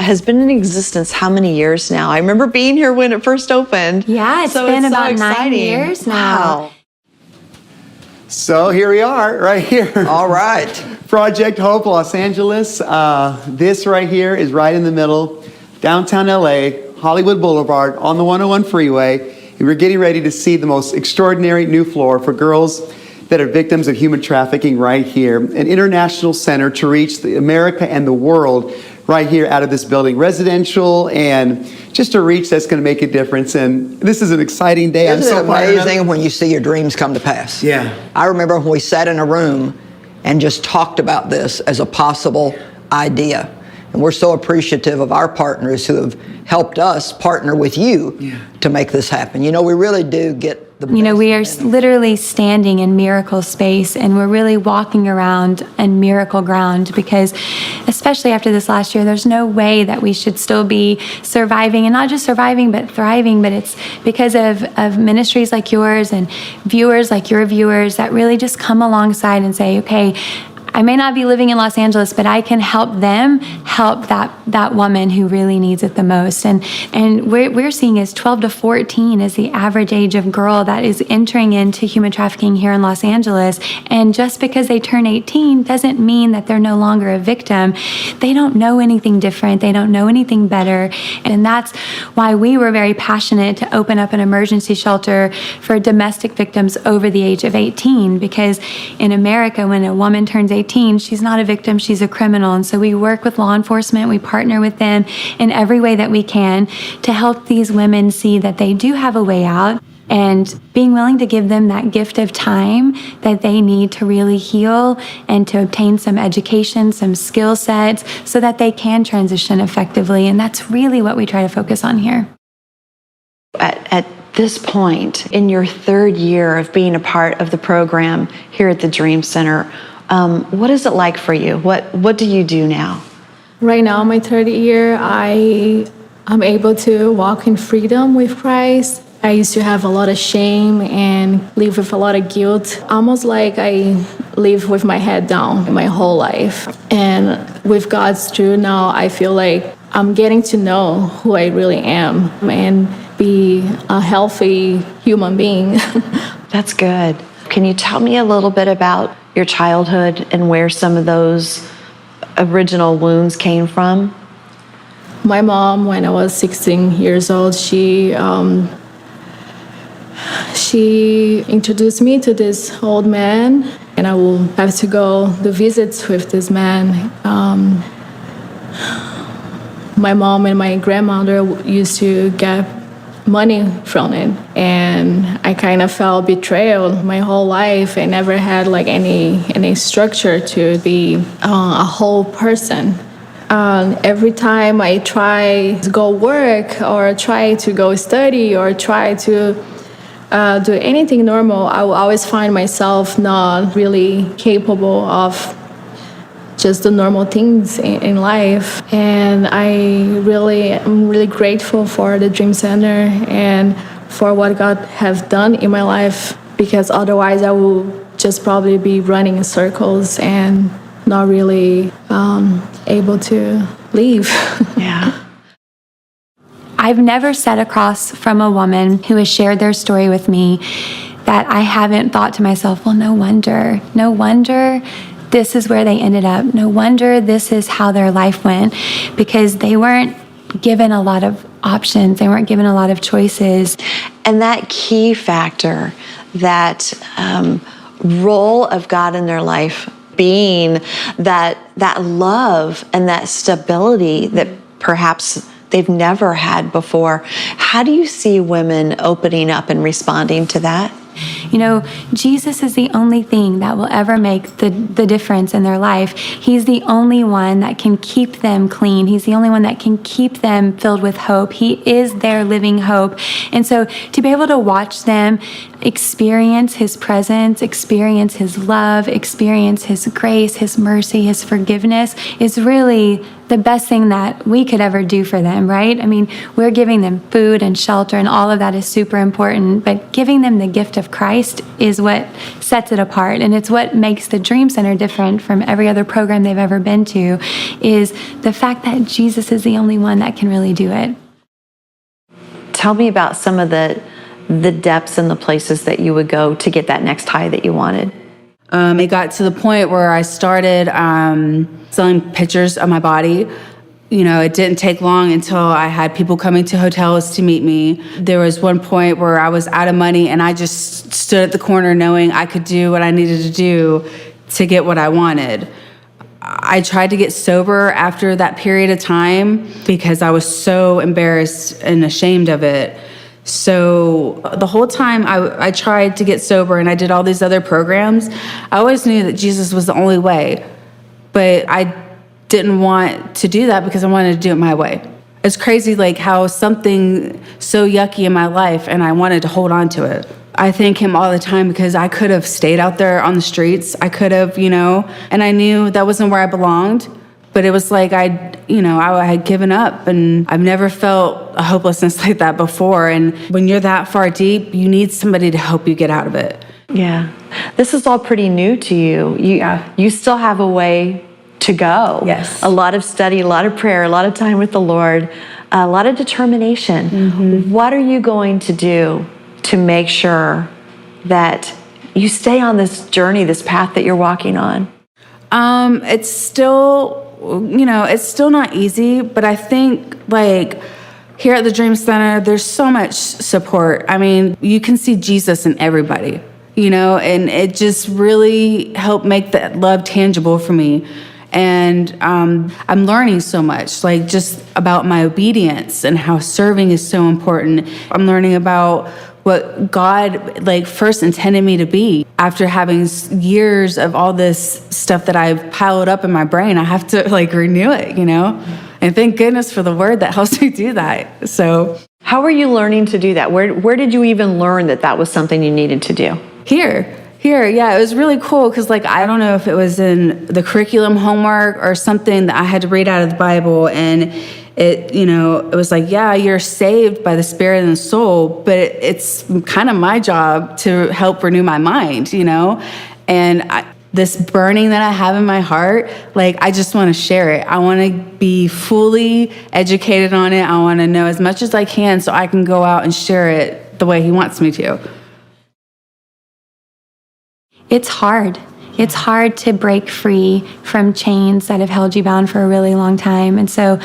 has been in existence how many years now? I remember being here when it first opened. Yeah, it's been about 9 years now. Wow. So here we are, right here. All right. Project Hope, Los Angeles. This right here is right in the middle, downtown LA, Hollywood Boulevard, on the 101 freeway. And we're getting ready to see the most extraordinary new floor for girls that are victims of human trafficking right here. An international center to reach America and the world right here out of this building. Residential and just a reach that's going to make a difference. And this is an exciting day. Isn't it amazing when you see your dreams come to pass? Yeah. I remember when we sat in a room and just talked about this as a possible idea. And we're so appreciative of our partners who have helped us partner with you to make this happen. You know, we really do get the best. You know, we are literally standing in miracle space, and we're really walking around in miracle ground, because especially after this last year, there's no way that we should still be surviving, and not just surviving, but thriving. But it's because of ministries like yours and viewers like your viewers that really just come alongside and say, okay, I may not be living in Los Angeles, but I can help them help that woman who really needs it the most. And we're seeing is 12 to 14 is the average age of girl that is entering into human trafficking here in Los Angeles. And just because they turn 18 doesn't mean that they're no longer a victim. They don't know anything different. They don't know anything better. And that's why we were very passionate to open up an emergency shelter for domestic victims over the age of 18, because in America, when a woman turns 18, she's not a victim, she's a criminal. And so we work with law enforcement, we partner with them in every way that we can to help these women see that they do have a way out, and being willing to give them that gift of time that they need to really heal and to obtain some education, some skill sets, so that they can transition effectively. And that's really what we try to focus on here. At this point, in your third year of being a part of the program here at the Dream Center, what is it like for you? What do you do now? Right now, my third year, I'm able to walk in freedom with Christ. I used to have a lot of shame and live with a lot of guilt, almost like I live with my head down my whole life. And with God's truth now, I feel like I'm getting to know who I really am and be a healthy human being. That's good. Can you tell me a little bit about your childhood and where some of those original wounds came from? My mom, when I was 16 years old, she introduced me to this old man, and I will have to go do visits with this man. My mom and my grandmother used to get money from it, and I kind of felt betrayed my whole life. I never had like any structure to be a whole person. Every time I try to go work or try to go study or try to do anything normal, I will always find myself not really capable of just the normal things in life. And I'm really grateful for the Dream Center and for what God has done in my life, because otherwise I will just probably be running in circles and not really able to leave. Yeah. I've never sat across from a woman who has shared their story with me that I haven't thought to myself, well, no wonder this is where they ended up. No wonder this is how their life went, because they weren't given a lot of options. They weren't given a lot of choices. And that key factor, that role of God in their life being that love and that stability that perhaps they've never had before. How do you see women opening up and responding to that? You know, Jesus is the only thing that will ever make the difference in their life. He's the only one that can keep them clean. He's the only one that can keep them filled with hope. He is their living hope. And so to be able to watch them experience His presence, experience His love, experience His grace, His mercy, His forgiveness is really the best thing that we could ever do for them, right? I mean, we're giving them food and shelter, and all of that is super important, but giving them the gift of Christ Christ is what sets it apart. And it's what makes the Dream Center different from every other program they've ever been to, is the fact that Jesus is the only one that can really do it. Tell me about some of the depths and the places that you would go to get that next high that you wanted. It got to the point where I started selling pictures of my body. You know, it didn't take long until I had people coming to hotels to meet me. There was one point where I was out of money and I just stood at the corner knowing I could do what I needed to do to get what I wanted. I tried to get sober after that period of time because I was so embarrassed and ashamed of it. So the whole time I tried to get sober and I did all these other programs, I always knew that Jesus was the only way. But I didn't want to do that because I wanted to do it my way. It's crazy like how something so yucky in my life and I wanted to hold on to it. I thank him all the time because I could have stayed out there on the streets. I could have, and I knew that wasn't where I belonged, but it was like I had given up, and I've never felt a hopelessness like that before. And when you're that far deep, you need somebody to help you get out of it. Yeah. This is all pretty new to you. You still have a way to go. Yes. A lot of study, a lot of prayer, a lot of time with the Lord, a lot of determination. Mm-hmm. What are you going to do to make sure that you stay on this journey, this path that you're walking on? It's still, it's still not easy, but I think like here at the Dream Center, there's so much support. I mean, you can see Jesus in everybody, and it just really helped make that love tangible for me. And I'm learning so much, like just about my obedience and how serving is so important. I'm learning about what God first intended me to be. After having years of all this stuff that I've piled up in my brain, I have to renew it, And thank goodness for the word that helps me do that. So, how are you learning to do that? Where did you even learn that was something you needed to do? Here, yeah, it was really cool because I don't know if it was in the curriculum homework or something that I had to read out of the Bible, and it was you're saved by the Spirit and the soul, but it's kind of my job to help renew my mind, and this burning that I have in my heart, I just want to share it. I want to be fully educated on it. I want to know as much as I can so I can go out and share it the way he wants me to. It's hard. It's hard to break free from chains that have held you bound for a really long time. And so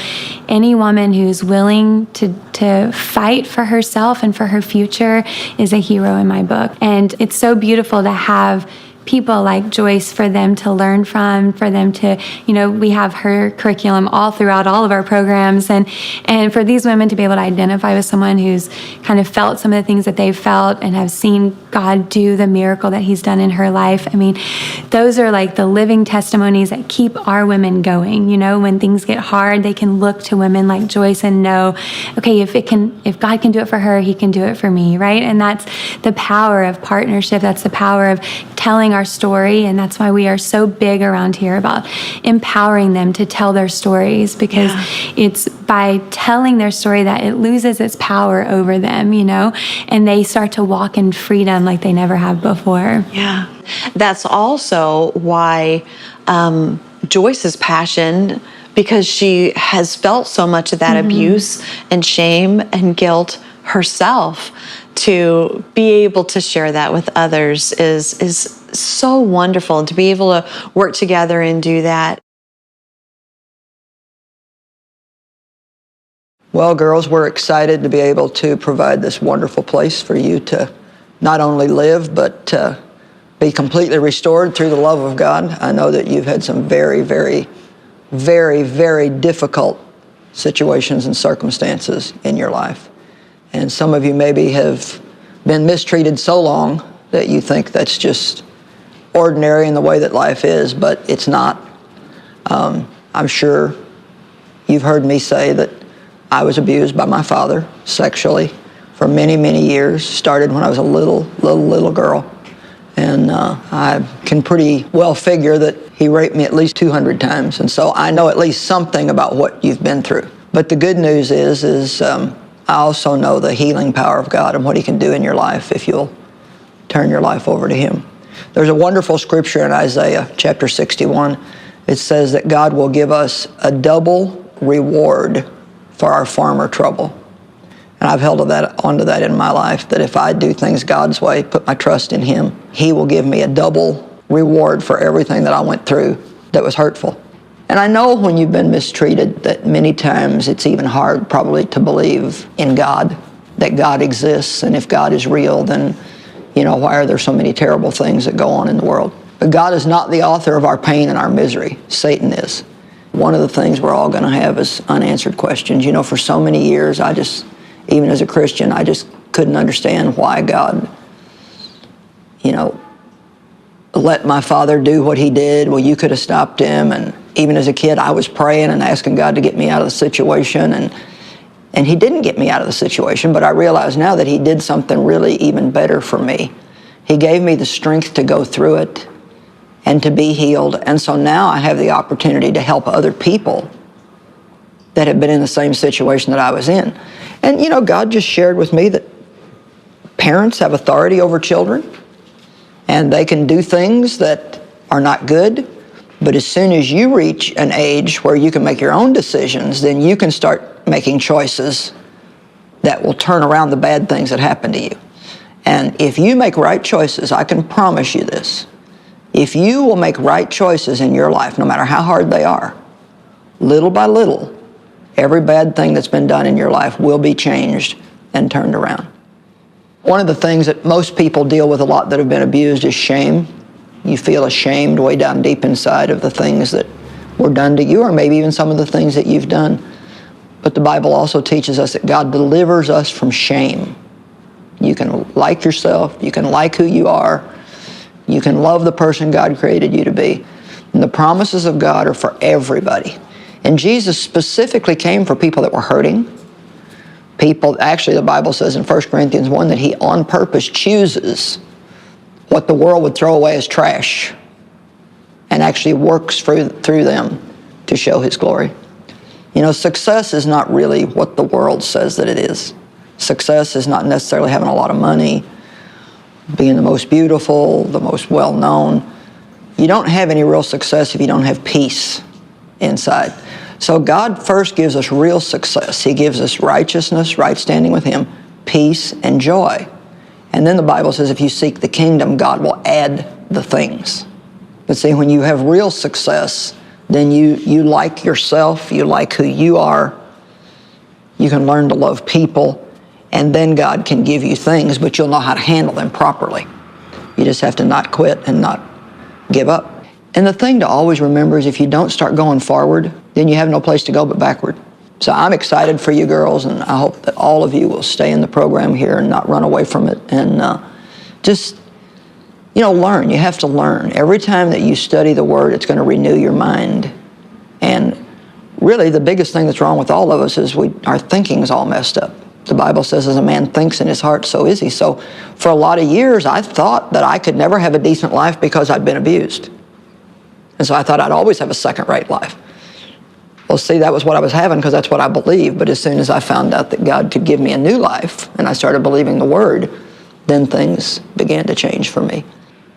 any woman who's willing to fight for herself and for her future is a hero in my book. And it's so beautiful to have people like Joyce for them to learn from, for them to, we have her curriculum all throughout all of our programs. And for these women to be able to identify with someone who's kind of felt some of the things that they've felt and have seen God do the miracle that he's done in her life. I mean, those are the living testimonies that keep our women going. When things get hard, they can look to women like Joyce and know, okay, if God can do it for her, he can do it for me, right? And that's the power of partnership. That's the power of telling our story, and that's why we are so big around here about empowering them to tell their stories, because it's by telling their story that it loses its power over them, and they start to walk in freedom like they never have before. Yeah. That's also why Joyce's passion, because she has felt so much of that abuse and shame and guilt herself, to be able to share that with others is so wonderful, and to be able to work together and do that. Well, girls, we're excited to be able to provide this wonderful place for you to not only live, but to be completely restored through the love of God. I know that you've had some very, very, very, very difficult situations and circumstances in your life. And some of you maybe have been mistreated so long that you think that's just ordinary in the way that life is, but it's not. I'm sure you've heard me say that I was abused by my father sexually for many, many years. Started when I was a little girl. And I can pretty well figure that he raped me at least 200 times. And so I know at least something about what you've been through. But the good news is I also know the healing power of God and what he can do in your life if you'll turn your life over to Him. There's a wonderful scripture in Isaiah chapter 61. It says that God will give us a double reward for our former trouble. And I've held onto that in my life, that if I do things God's way, put my trust in Him, He will give me a double reward for everything that I went through that was hurtful. And I know when you've been mistreated that many times it's even hard probably to believe in God, that God exists, and if God is real, then, why are there so many terrible things that go on in the world? But God is not the author of our pain and our misery. Satan is. One of the things we're all going to have is unanswered questions. For so many years, even as a Christian, I just couldn't understand why God, let my father do what he did. Well, you could have stopped him. And even as a kid, I was praying and asking God to get me out of the situation. And He didn't get me out of the situation, but I realize now that He did something really even better for me. He gave me the strength to go through it and to be healed. And so now I have the opportunity to help other people that have been in the same situation that I was in. And, God just shared with me that parents have authority over children, and they can do things that are not good. But as soon as you reach an age where you can make your own decisions, then you can start making choices that will turn around the bad things that happen to you. And if you make right choices, I can promise you this, if you will make right choices in your life, no matter how hard they are, little by little, every bad thing that's been done in your life will be changed and turned around. One of the things that most people deal with a lot that have been abused is shame. You feel ashamed way down deep inside of the things that were done to you, or maybe even some of the things that you've done. But the Bible also teaches us that God delivers us from shame. You can like yourself, you can like who you are, you can love the person God created you to be. And the promises of God are for everybody. And Jesus specifically came for people that were hurting. Actually, the Bible says in 1 Corinthians 1 that He on purpose chooses what the world would throw away as trash and actually works through them to show His glory. Success is not really what the world says that it is. Success is not necessarily having a lot of money, being the most beautiful, the most well-known. You don't have any real success if you don't have peace inside. So God first gives us real success. He gives us righteousness, right standing with Him, peace, and joy. And then the Bible says if you seek the kingdom, God will add the things. But see, when you have real success, then you like yourself, you like who you are, you can learn to love people, and then God can give you things, but you'll know how to handle them properly. You just have to not quit and not give up. And the thing to always remember is if you don't start going forward, then you have no place to go but backward. So I'm excited for you girls, and I hope that all of you will stay in the program here and not run away from it. And just, learn. You have to learn. Every time that you study the Word, it's going to renew your mind. And really, the biggest thing that's wrong with all of us is our thinking is all messed up. The Bible says, as a man thinks in his heart, so is he. So for a lot of years, I thought that I could never have a decent life because I'd been abused. And so I thought I'd always have a second-rate life. Well, see, that was what I was having because that's what I believed. But as soon as I found out that God could give me a new life and I started believing the Word, then things began to change for me.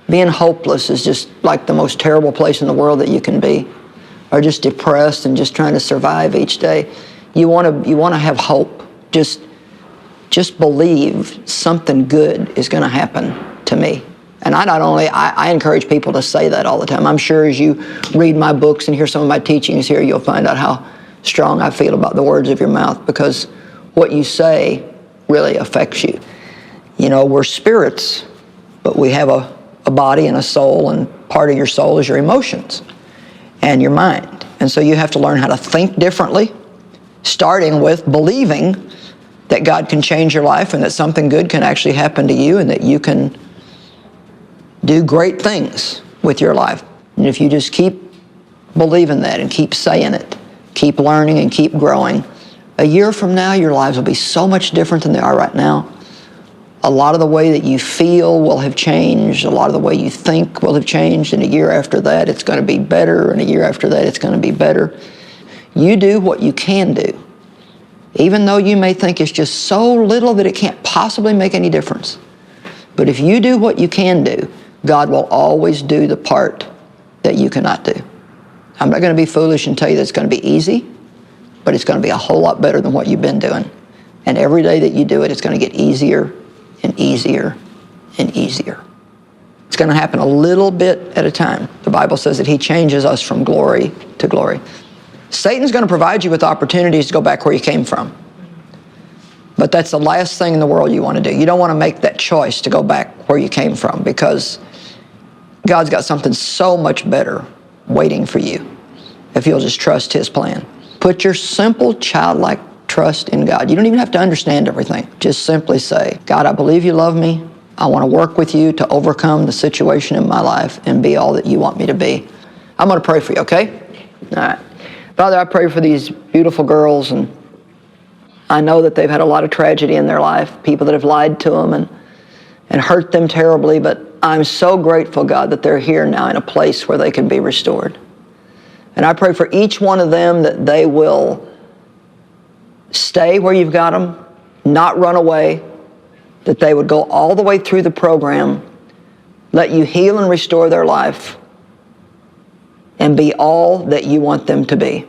Being hopeless is just like the most terrible place in the world that you can be, or just depressed and just trying to survive each day. You want to have hope. Just believe something good is going to happen to me. And I encourage people to say that all the time. I'm sure as you read my books and hear some of my teachings here, you'll find out how strong I feel about the words of your mouth, because what you say really affects you. We're spirits, but we have a body and a soul, and part of your soul is your emotions and your mind. And so you have to learn how to think differently, starting with believing that God can change your life and that something good can actually happen to you and that you can do great things with your life. And if you just keep believing that and keep saying it, keep learning and keep growing, a year from now, your lives will be so much different than they are right now. A lot of the way that you feel will have changed. A lot of the way you think will have changed. And a year after that, it's going to be better. And a year after that, it's going to be better. You do what you can do, even though you may think it's just so little that it can't possibly make any difference. But if you do what you can do, God will always do the part that you cannot do. I'm not going to be foolish and tell you that it's going to be easy, but it's going to be a whole lot better than what you've been doing. And every day that you do it, it's going to get easier and easier and easier. It's going to happen a little bit at a time. The Bible says that he changes us from glory to glory. Satan's going to provide you with opportunities to go back where you came from. But that's the last thing in the world you want to do. You don't want to make that choice to go back where you came from, because God's got something so much better waiting for you if you'll just trust his plan. Put your simple childlike trust in God. You don't even have to understand everything. Just simply say, God, I believe you love me. I want to work with you to overcome the situation in my life and be all that you want me to be. I'm going to pray for you, okay? All right. Father, I pray for these beautiful girls, and I know that they've had a lot of tragedy in their life, people that have lied to them and hurt them terribly, but I'm so grateful, God, that they're here now in a place where they can be restored. And I pray for each one of them that they will stay where you've got them, not run away, that they would go all the way through the program, let you heal and restore their life, and be all that you want them to be.